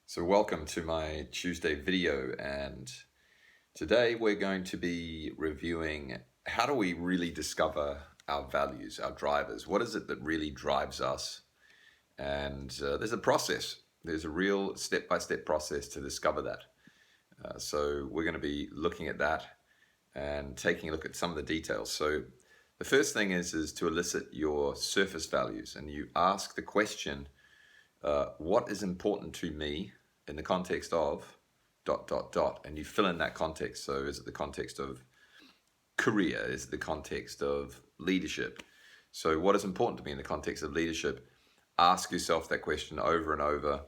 So welcome to my Tuesday video, and today we're going to be reviewing how do we really discover our values, our drivers. What is it that really drives us? And there's a process. There's a real step-by-step process to discover that. So we're going to be looking at that and taking a look at some of the details. So the first thing is to elicit your surface values, and you ask the question, what is important to me in the context of ... and you fill in that context. So is it the context of career? Is it the context of leadership? So what is important to me in the context of leadership? Ask yourself that question over and over.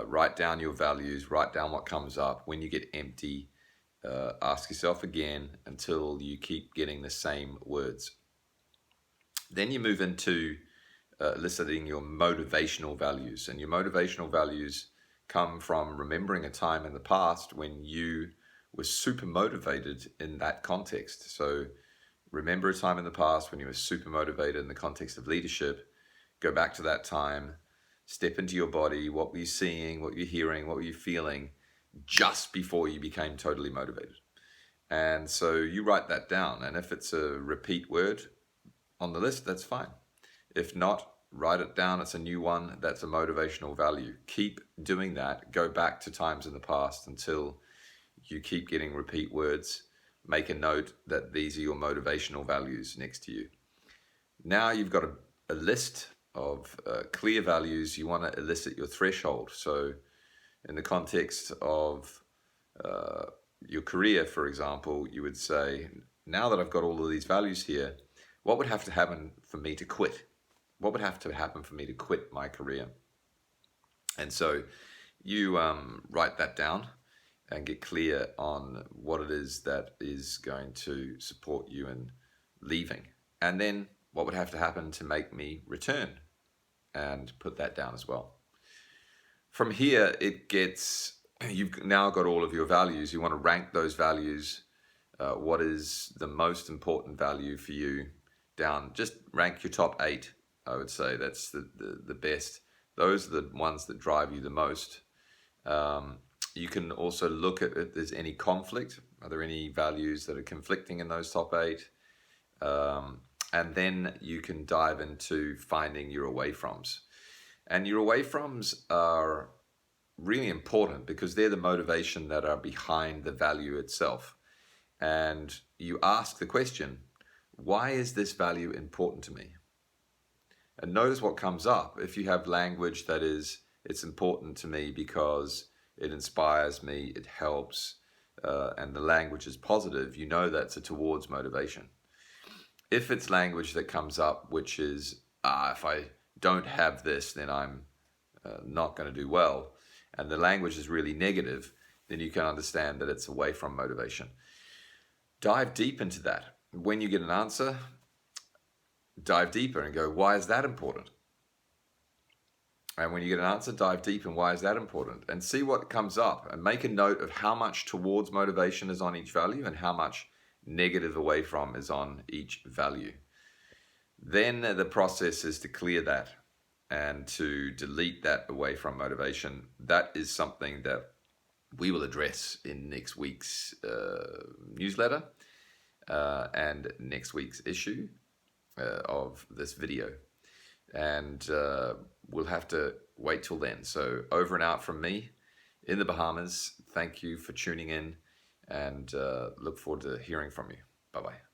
Write down your values, write down what comes up. When you get empty, ask yourself again until you keep getting the same words. Then you move into eliciting your motivational values, and your motivational values come from remembering a time in the past when you were super motivated in that context. So remember a time in the past when you were super motivated in the context of leadership. Go back to that time, step into your body. What were you seeing? What were you hearing? What were you feeling just before you became totally motivated? And so you write that down, and if it's a repeat word on the list, that's fine. If not, write it down. It's a new one. That's a motivational value. Keep doing that. Go back to times in the past until you keep getting repeat words. Make a note that these are your motivational values next to you. Now you've got a list of clear values. You want to elicit your threshold. So in the context of your career, for example, you would say, now that I've got all of these values here, what would have to happen for me to quit? What would have to happen for me to quit my career? And so you write that down and get clear on what it is that is going to support you in leaving. And then what would have to happen to make me return, and put that down as well. From here, you've now got all of your values. You want to rank those values. What is the most important value for you? Down, just rank your top 8. I would say that's the best. Those are the ones that drive you the most. You can also look at if there's any conflict. Are there any values that are conflicting in those top 8? And then you can dive into finding your away froms. And your away froms are really important because they're the motivation that are behind the value itself. And you ask the question, why is this value important to me? And notice what comes up. If you have language that is, it's important to me because it inspires me, it helps, and the language is positive, you know that's a towards motivation. If it's language that comes up which is, if I don't have this, then I'm not going to do well, and the language is really negative, then you can understand that it's away from motivation. Dive deep into that. When you get an answer, dive deeper and go, why is that important? And when you get an answer, dive deep and why is that important? And see what comes up, and make a note of how much towards motivation is on each value and how much negative away from is on each value. Then the process is to clear that and to delete that away from motivation. That is something that we will address in next week's newsletter and next week's issue of this video, and we'll have to wait till then. So over and out from me in the Bahamas. Thank you for tuning in, and look forward to hearing from you. Bye-bye.